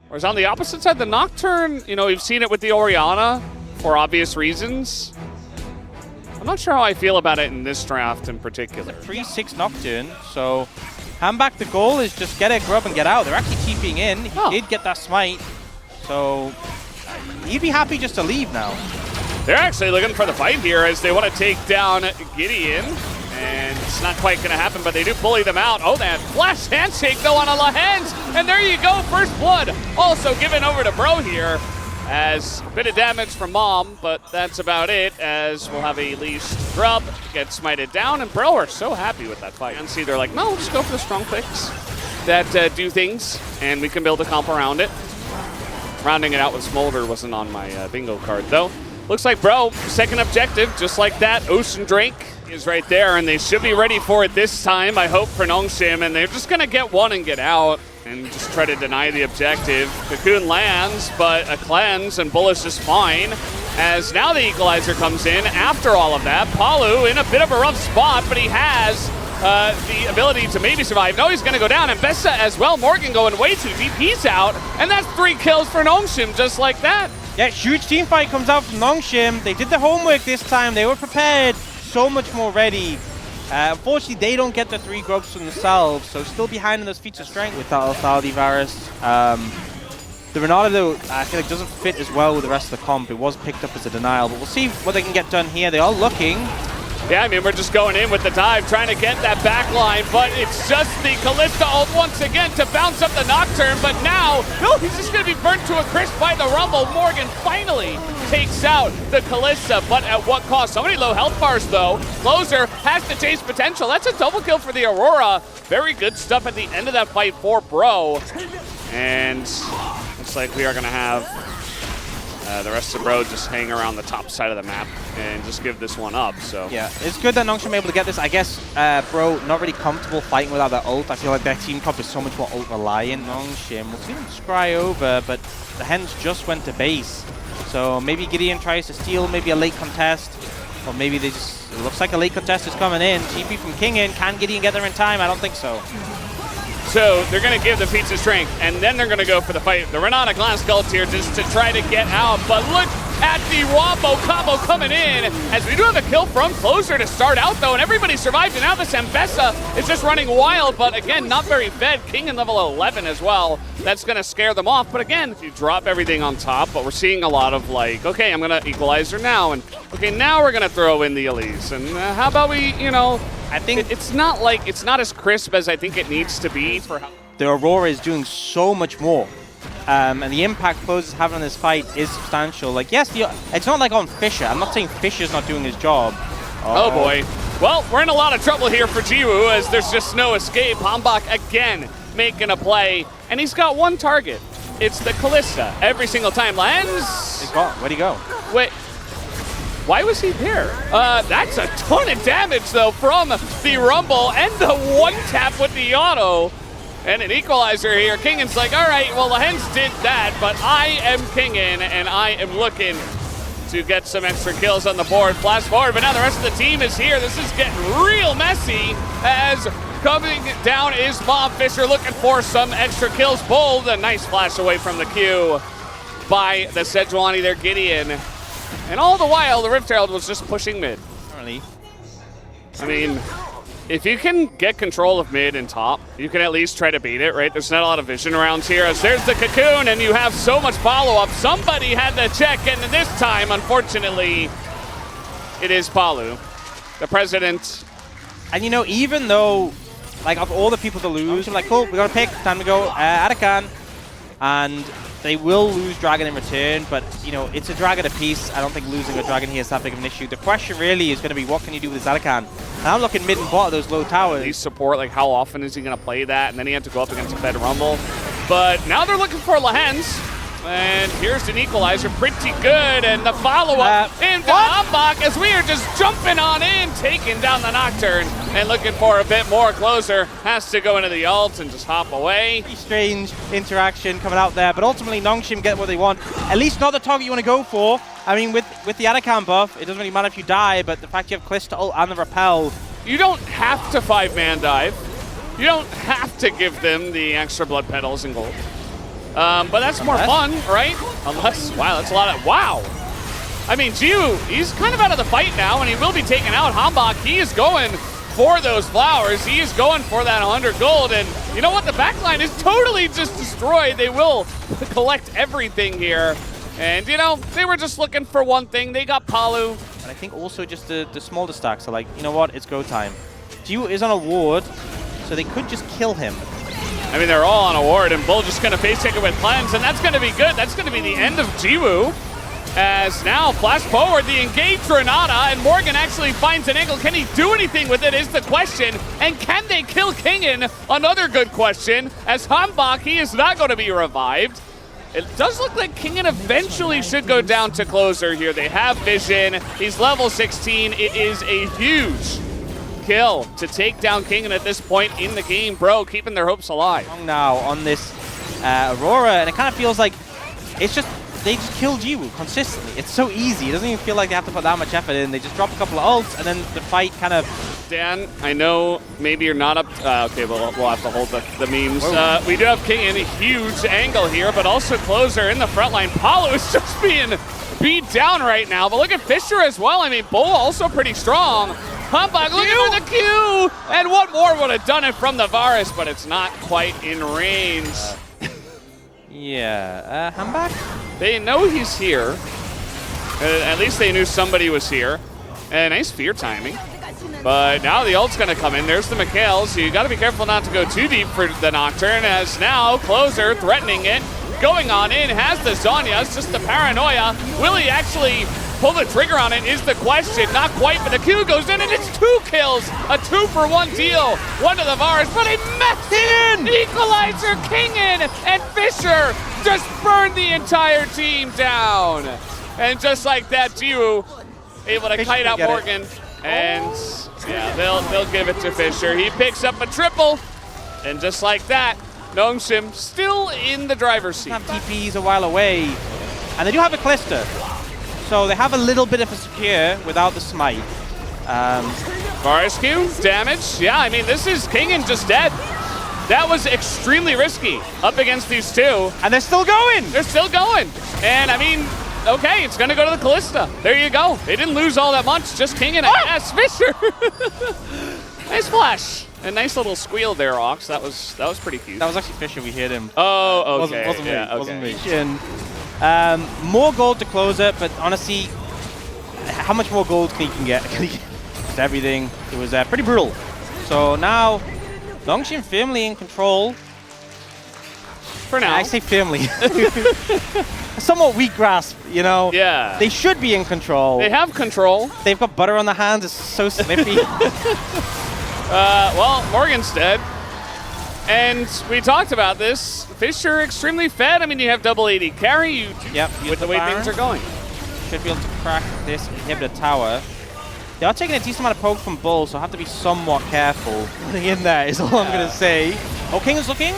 Whereas on the opposite side, the Nocturne, you know, we've seen it with the Orianna for obvious reasons. I'm not sure how I feel about it in this draft in particular. 3-6 Nocturne, so Handback, the goal is just get a grub and get out. They're actually TPing in. He did get that smite, so he'd be happy just to leave now. They're actually looking for the fight here as they want to take down Gideon. And it's not quite going to happen, but they do bully them out. Oh, that flash handshake, though, on a Lahens. And there you go, first blood. Also given over to Bro here as a bit of damage from Mom, but that's about it, as we'll have a leashed grub get smited down. And Bro are so happy with that fight. And see, they're like, no, just go for the strong picks that do things, and we can build a comp around it. Rounding it out with Smolder wasn't on my bingo card, though. Looks like Bro, second objective, just like that. Ocean Drake is right there, and they should be ready for it this time, I hope, for Nongshim, and they're just going to get one and get out and just try to deny the objective. Cocoon lands, but a cleanse, and Bullish is fine, as now the equalizer comes in after all of that. Palu in a bit of a rough spot, but he has the ability to maybe survive. No, he's going to go down, and Bessa as well. Morgan going way too deep. He's out, and that's 3 kills for Nongshim, just like that. Yeah, huge team fight comes out from Nongshim. They did the homework this time. They were prepared, so much more ready. Unfortunately, they don't get the 3 grubs from themselves, so still behind in those feats of strength without Althaldi Varus. The Renata, though, I feel like doesn't fit as well with the rest of the comp. It was picked up as a denial, but we'll see what they can get done here. They are looking. Yeah, I mean, we're just going in with the dive, trying to get that back line, but it's just the Kalista ult once again to bounce up the Nocturne, but now, no, he's just going to be burnt to a crisp by the Rumble. Morgan finally takes out the Kalista, but at what cost? So many low health bars, though. Closer has to chase potential. That's a double kill for the Aurora. Very good stuff at the end of that fight for Bro. And looks like we are going to have the rest of Bro just hang around the top side of the map and just give this one up. So yeah, it's good that Nongshim able to get this. I guess Bro not really comfortable fighting without that ult. I feel like their team comp is so much more ult reliant. Nongshim, we'll see them scry over, but the Hens just went to base. So maybe Gideon tries to steal maybe a late contest, or maybe they just, it looks like a late contest is coming in. TP from King in, can Gideon get there in time? I don't think so. So they're going to give the feats of strength, and then they're going to go for the fight. The Renata Glass Cult here just to try to get out, but look at the Wombo combo coming in, as we do have a kill from Closer to start out, though, and everybody survived, and now this Mbessa is just running wild, but again, not very fed. King in level 11 as well. That's going to scare them off, but again, if you drop everything on top, but we're seeing a lot of like, okay, I'm going to equalizer now, and okay, now we're going to throw in the Elise, and how about we, you know, I think it's not like, it's not as crisp as I think it needs to be for how the Aurora is doing so much more. And the impact Close is having on this fight is substantial. Like, yes, it's not like on Fisher. I'm not saying Fisher's not doing his job. Oh boy. Well, we're in a lot of trouble here for Jiwoo, as there's just no escape. Hambak again making a play, and he's got one target. It's the Kalista every single time. Lens. He's gone. Where'd he go? Wait. Why was he there? That's a ton of damage, though, from the Rumble and the one tap with the auto. And an equalizer here. Kingan's like, all right, well, the Hens did that, but I am Kingan, and I am looking to get some extra kills on the board. Flash forward, but now the rest of the team is here. This is getting real messy, as coming down is Bob Fisher looking for some extra kills. Bold, a nice flash away from the Q by the Sejuani there, Gideon. And all the while, the Rift Herald was just pushing mid. Apparently. I mean, if you can get control of mid and top, you can at least try to beat it, right? There's not a lot of vision around here, as there's the Cocoon, and you have so much follow-up. Somebody had to check, and this time, unfortunately, it is Palu, the president. And you know, even though, like, of all the people to lose, I'm like, cool, we got to pick, time to go, Atakan. And they will lose Dragon in return, but, you know, it's a Dragon apiece. I don't think losing a Dragon here is that big of an issue. The question really is going to be, what can you do with Atakan? And I'm looking mid and bot of those low towers. These support, like, how often is he going to play that? And then he had to go up against a Fed Rumble. But now they're looking for Lahens. And here's an equalizer, pretty good, and the follow-up into Hambak, as we are just jumping on in, taking down the Nocturne, and looking for a bit more. Closer has to go into the ult and just hop away. Pretty strange interaction coming out there, but ultimately Nongshim get what they want. At least not the target you want to go for. I mean, with the Atakan buff, it doesn't really matter if you die, but the fact you have Kalista ult and the Repel. You don't have to 5-man dive. You don't have to give them the extra blood petals and gold. But that's more fun, right? Unless, wow, that's a lot of, wow. I mean, Jiwoo, he's kind of out of the fight now, and he will be taken out. Hanbok, he is going for those flowers. He is going for that 100 gold, and you know what? The backline is totally just destroyed. They will collect everything here. And, you know, they were just looking for one thing. They got Palu. And I think also just the smaller stacks are like, you know what? It's go time. Jiwoo is on a ward, so they could just kill him. I mean, they're all on a ward, and Bull just going to face take it with cleanse, and that's going to be good. That's going to be the end of Jiwoo. As now, flash forward, the engage Renata, and Morgan actually finds an angle. Can he do anything with it is the question. And can they kill Kingen? Another good question. As Hanbok, he is not going to be revived. It does look like Kingen eventually should go down to closer here. They have vision. He's level 16. It is a huge kill to take down Kingen at this point in the game. Bro, keeping their hopes alive. Now on this Aurora, and it kind of feels like it's just, they just kill Jiwoo consistently. It's so easy. It doesn't even feel like they have to put that much effort in. They just drop a couple of ults, and then the fight kind of... Dan, I know maybe you're not up... okay, we'll have to hold the memes. We do have King in a huge angle here, but also closer in the front line. Palu is just being beat down right now, but look at Fisher as well. I mean, Bull also pretty strong. Hanbok looking for the Q, and one more would have done it from the Varus, but it's not quite in range. Yeah, Hanbok? They know he's here. At least they knew somebody was here. Nice fear timing. But now the ult's going to come in. There's the Mikhail, so you got to be careful not to go too deep for the Nocturne, as now Closer threatening it. Going on in, has the Zhonya. It's just the paranoia. Will he actually pull the trigger on it is the question. Not quite, but the Q goes in, and it's 2 kills. A 2-for-1 deal. One to the Varus, but he messed it in! Equalizer, Kingen, and Fisher just burned the entire team down. And just like that, Jiwoo able to kite out Morgan. And yeah, they'll give it to Fisher. He picks up a triple. And just like that, Nongshim still in the driver's seat. TP's a while away. And they do have a Calista. So they have a little bit of a secure without the smite. Varus Q, damage. Yeah, I mean, this is Kingen just dead. That was extremely risky up against these two. And they're still going! They're still going. And I mean, okay, it's going to go to the Callista. There you go. They didn't lose all that much. Just Kingen and yes, Fisher. Nice flash. A nice little squeal there, Ox. That was pretty cute. That was actually Fisher. We hit him. Oh, okay. Wasn't me. And, more gold to close it, but honestly, how much more gold can he get? Just everything. It was pretty brutal. So now, Nongshim firmly in control. For now. I say firmly. A somewhat weak grasp, you know? Yeah. They should be in control. They have control. They've got butter on their hands. It's so snippy. Well, Morgan's dead. And we talked about this. Fisher extremely fed. I mean, you have double AD carry with the way things are going. Should be able to crack this inhibitor tower. They are taking a decent amount of poke from Bull, so have to be somewhat careful. Putting in there is all I'm going to say. Oh, King is looking.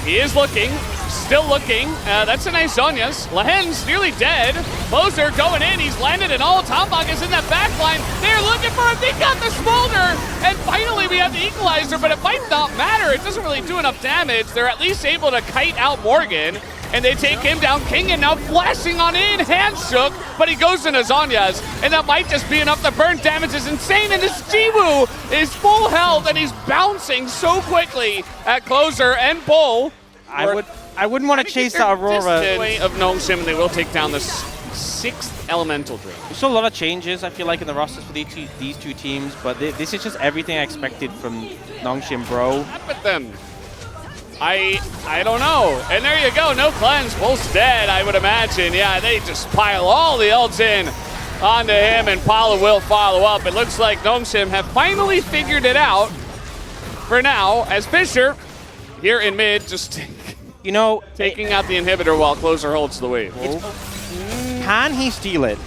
He is looking. Still looking. That's a nice Zhonya's. Lahen's nearly dead. Closer going in. He's landed an ult. Hanbok is in that back line. They're looking for him. They got the smolder. And finally we have the equalizer, but it might not matter. It doesn't really do enough damage. They're at least able to kite out Morgan. And they take him down. Kingen now flashing on in. Hands shook, but he goes into Zhonya's. And that might just be enough. The burn damage is insane. And this Jiwoo is full health, and he's bouncing so quickly at Closer and Bull. I wouldn't want to chase that Aurora. Way of Nongshim, and they will take down the 6th Elemental Drain. There's still a lot of changes, I feel like, in the rosters for these two teams, but this is just everything I expected from Nongshim, bro. With them. I don't know. And there you go, no cleanse. Bull's dead, I would imagine. Yeah, they just pile all the ults in onto him, and Paula will follow up. It looks like Nongshim have finally figured it out for now, as Fisher here in mid just taking out the inhibitor while Closer holds the wave. Can he steal it?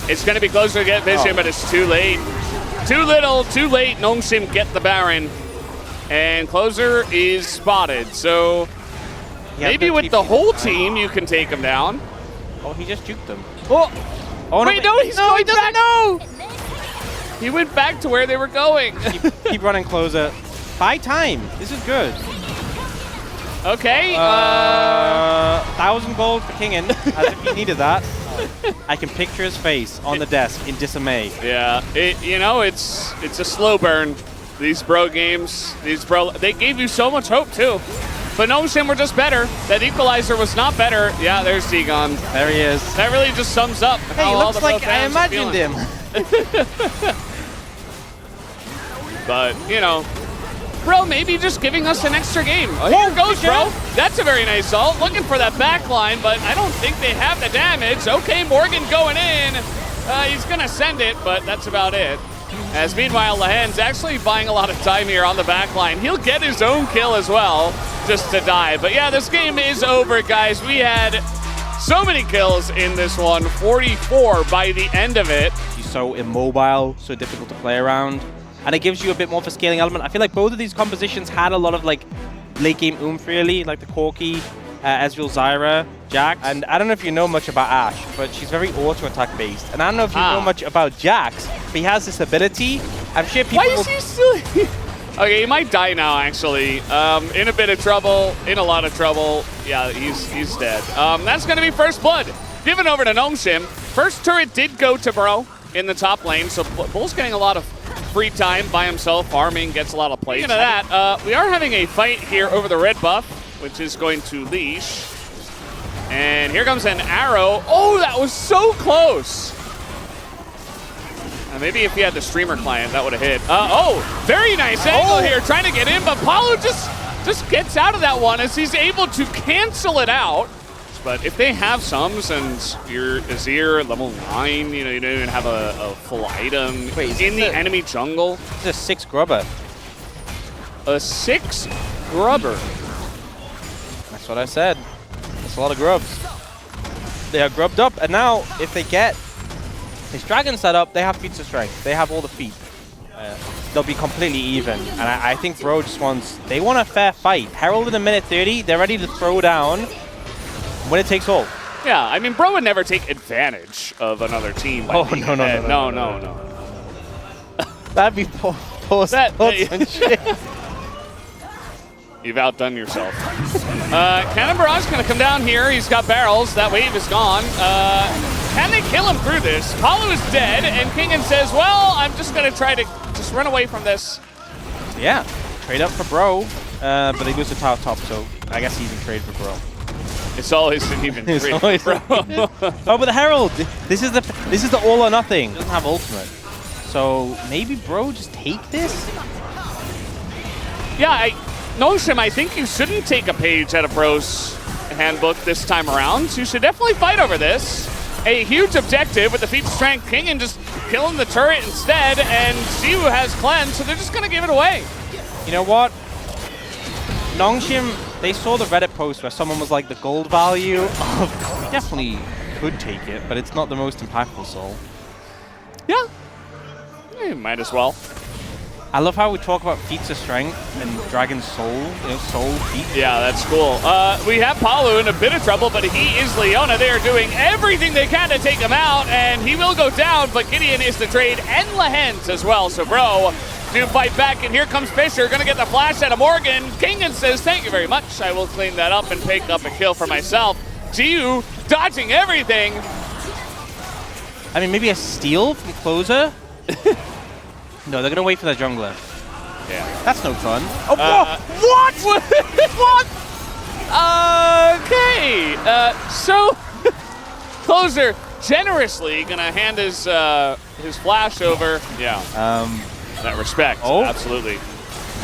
It's going to be Closer to get vision, but it's too late. Too little, too late. Nongshim get the Baron. And Closer is spotted. So maybe with the whole team, you can take him down. Oh, he just juked them. Oh wait, no, he doesn't know. He went back to where they were going. Keep running Closer. Buy time. This is good. Okay. 1,000 gold for Kingen, as if he needed that. I can picture his face on the desk in dismay. Yeah, you know, it's a slow burn. These bro games, they gave you so much hope too. But Nongshim were just better. That equalizer was not better. Yeah, there's Zegon. There he is. That really just sums up Hey, how he all looks the like pro I fans are imagined feeling. him. But, you know, bro, maybe just giving us an extra game. Oh, here goes, bro. That's a very nice ult. Looking for that back line, but I don't think they have the damage. Okay, Morgan going in. He's going to send it, but that's about it. As meanwhile, Lahen's actually buying a lot of time here on the back line. He'll get his own kill as well, just to die. But yeah, this game is over, guys. We had so many kills in this one, 44 by the end of it. He's so immobile, so difficult to play around. And it gives you a bit more of a scaling element. I feel like both of these compositions had a lot of like late game oomph really, like the Corki, Ezreal, Zyra, Jax. And I don't know if you know much about Ashe, but she's very auto attack based. And I don't know if you know much about Jax, but he has this ability. I'm sure people. Why is he still? Okay, he might die now actually. In a bit of trouble, in a lot of trouble. Yeah, he's dead. That's gonna be first blood. Given over to Nongshim. First turret did go to Bro in the top lane, so Bull's getting a lot of free time by himself, farming, gets a lot of plays. Speaking of that, we are having a fight here over the red buff, which is going to leash. And here comes an arrow. Oh, that was so close. Maybe if he had the streamer client, that would have hit. Oh, very nice angle here, trying to get in, but Paulo just gets out of that one as he's able to cancel it out. But if they have sums and your Azir level 9, you know, you don't even have a full item. Wait, in the enemy jungle. It's a 6 grubber. A 6 grubber. That's what I said. That's a lot of grubs. They are grubbed up, and now if they get this dragon set up, they have feats of strength. They have all the feet. They'll be completely even. And I think Bro just they want a fair fight. Herald in a minute 30, they're ready to throw down when it takes all. Yeah, I mean, Bro would never take advantage of another team. Oh, no. That'd be poor sportsmanship. You've outdone yourself. Cannon Barrage going to come down here. He's got barrels. That wave is gone. Can they kill him through this? Paulo is dead, and Kingen says, well, I'm just going to try to just run away from this. Yeah, trade up for Bro, but they lose the tower top, so I guess he even trade for Bro. It's always an even trade for Bro. Oh, but the Herald, this is the all or nothing. It doesn't have ultimate. So maybe Bro just take this? Yeah, Nongshim, I think you shouldn't take a page out of Bro's handbook this time around. You should definitely fight over this. A huge objective with the feat of strength. Kingen just killing the turret instead, and Ziu has cleanse, so they're just going to give it away. You know what? Nongshim, they saw the Reddit post where someone was like, the gold value of definitely could take it, but it's not the most impactful soul. Yeah, you might as well. I love how we talk about feats of strength and Dragon's soul, you know, soul feat. Yeah, that's cool. We have Paulo in a bit of trouble, but he is Leona. They are doing everything they can to take him out, and he will go down, but Gideon is the trade, and Lahen's as well. So, Bro, do fight back, and here comes Fisher, gonna get the flash out of Morgan. Kingen says, thank you very much. I will clean that up and pick up a kill for myself. Ziu dodging everything. I mean, maybe a steal from Closer? No, they're gonna wait for the jungler. Yeah. That's no fun. Oh, what? What? Okay. So, Closer generously gonna hand his flash over. Yeah. That respect. Oh. Absolutely.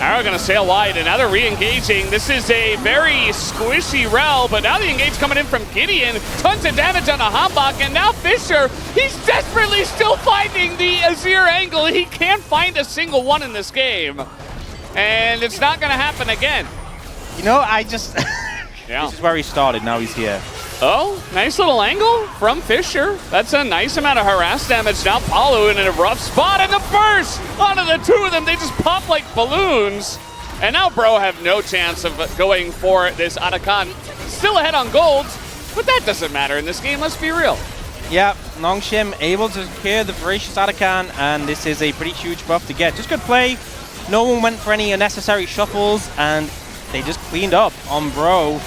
Arrow gonna sail wide, and now they're re-engaging. This is a very squishy Rel, but now the engage coming in from Gideon. Tons of damage on the Hambach, and now Fisher, he's desperately still finding the Azir angle. He can't find a single one in this game. And it's not gonna happen again. You know, I just... Yeah. This is where he started, now he's here. Oh, nice little angle from Fisher. That's a nice amount of harass damage. Now Paulo in a rough spot, and the burst onto the two of them. They just pop like balloons. And now Bro have no chance of going for this Atakan. Still ahead on gold, but that doesn't matter in this game, let's be real. Yeah, Nongshim able to secure the Voracious Atakan, and this is a pretty huge buff to get. Just good play. No one went for any unnecessary shuffles, and they just cleaned up on Bro.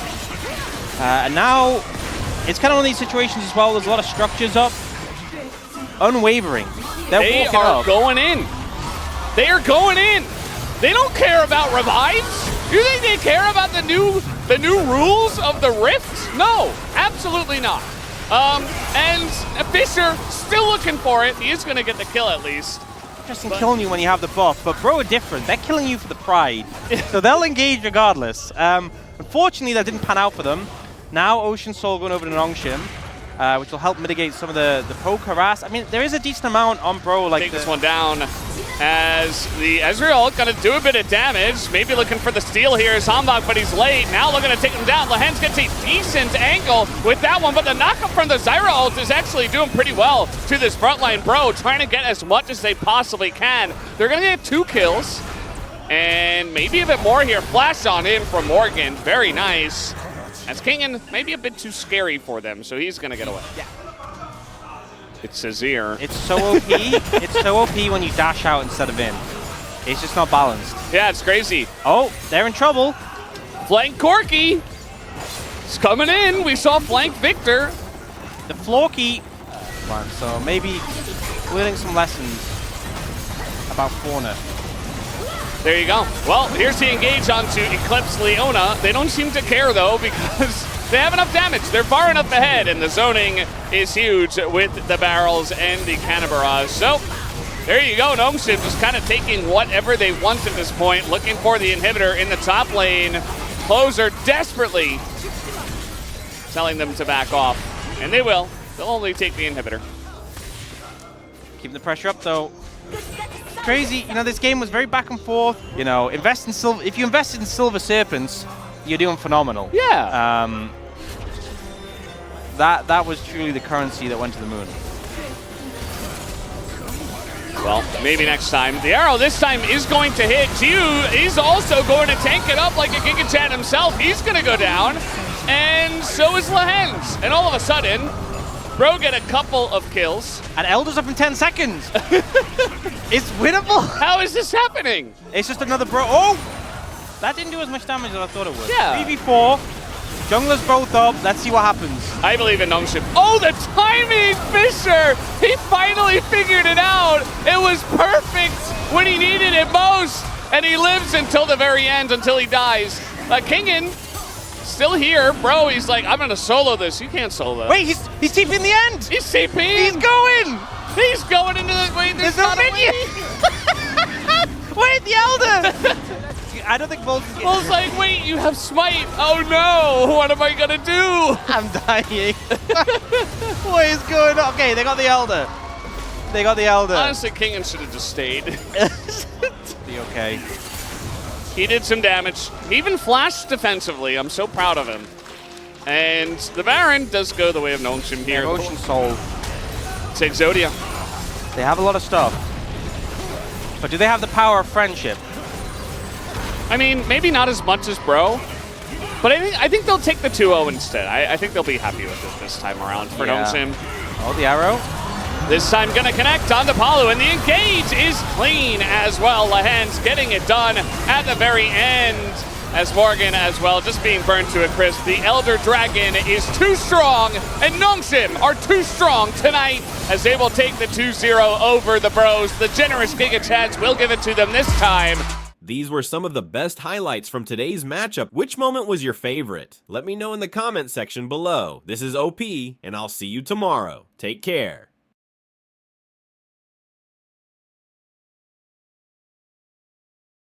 And now, it's kind of one of these situations as well. There's a lot of structures up. Unwavering. They are going in. They are going in. They don't care about revives. You think they care about the new rules of the Rift? No, absolutely not. And Fisher still looking for it. He is going to get the kill at least. Interesting killing you when you have the buff, but Bro are different. They're killing you for the pride. So they'll engage regardless. Unfortunately, that didn't pan out for them. Now Ocean Soul going over to Nongshim, which will help mitigate some of the poke harass. I mean, there is a decent amount on Bro. Like take this one down as the Ezreal going to do a bit of damage. Maybe looking for the steal here is Hambach, but he's late. Now looking to take him down. Lehens gets a decent angle with that one, but the knockup from the Zyra ult is actually doing pretty well to this frontline Bro, trying to get as much as they possibly can. They're going to get 2 kills and maybe a bit more here. Flash on in from Morgan. Very nice. As Kingen maybe a bit too scary for them, so he's going to get away. Yeah. It's Azir. It's so OP. It's so OP when you dash out instead of in. It's just not balanced. Yeah, it's crazy. Oh, they're in trouble. Flank Corki. It's coming in. We saw flank Victor. The Florky one, so maybe learning some lessons about fauna. There you go. Well, here's the engage onto Eclipse Leona. They don't seem to care, though, because they have enough damage. They're far enough ahead, and the zoning is huge with the barrels and the cannon barrage. So, there you go. Nongshim just kind of taking whatever they want at this point, looking for the inhibitor in the top lane. Closer desperately telling them to back off, and they will. They'll only take the inhibitor. Keeping the pressure up, though. Crazy, you know, this game was very back and forth. You know, invest in silver. If you invested in Silver Serpents, you're doing phenomenal. Yeah. That was truly the currency that went to the moon. Well, maybe next time. The arrow this time is going to hit. Jiu is also going to tank it up like a Giga Chat himself. He's going to go down, and so is Lehens. And all of a sudden, Bro get a couple of kills. And Elder's up in 10 seconds. It's winnable. How is this happening? It's just another Bro. Oh! That didn't do as much damage as I thought it would. Yeah. 3v4. Junglers both up. Let's see what happens. I believe in Nongshim. Oh, the timing, Fisher! He finally figured it out. It was perfect when he needed it most. And he lives until the very end, until he dies. Kingen still here. Bro, he's like, I'm going to solo this. You can't solo. Wait, he's TPing the end. He's TPing. He's going. He's going into the... Wait, there's not a minion. Wait, the Elder. I don't think Bull's Bull's like, wait, you have smite. Oh no, what am I going to do? I'm dying. What is going on? Okay, they got the Elder. They got the Elder. Honestly, Kingen should have just stayed. Be okay. He did some damage. He even flashed defensively. I'm so proud of him. And the Baron does go the way of Nongshim here. Ocean Soul. It's Exodia. They have a lot of stuff. But do they have the power of friendship? I mean, maybe not as much as Bro. But I think they'll take the 2-0 instead. I think they'll be happy with it this time around for Nongshim. Oh, the arrow. This time gonna connect on the Palu, and the engage is clean as well. Lehens getting it done at the very end, as Morgan as well just being burned to a crisp. The Elder Dragon is too strong, and Nongshim are too strong tonight as they will take the 2-0 over the Bros. The generous Giga Chads will give it to them this time. These were some of the best highlights from today's matchup. Which moment was your favorite? Let me know in the comment section below. This is OP, and I'll see you tomorrow. Take care.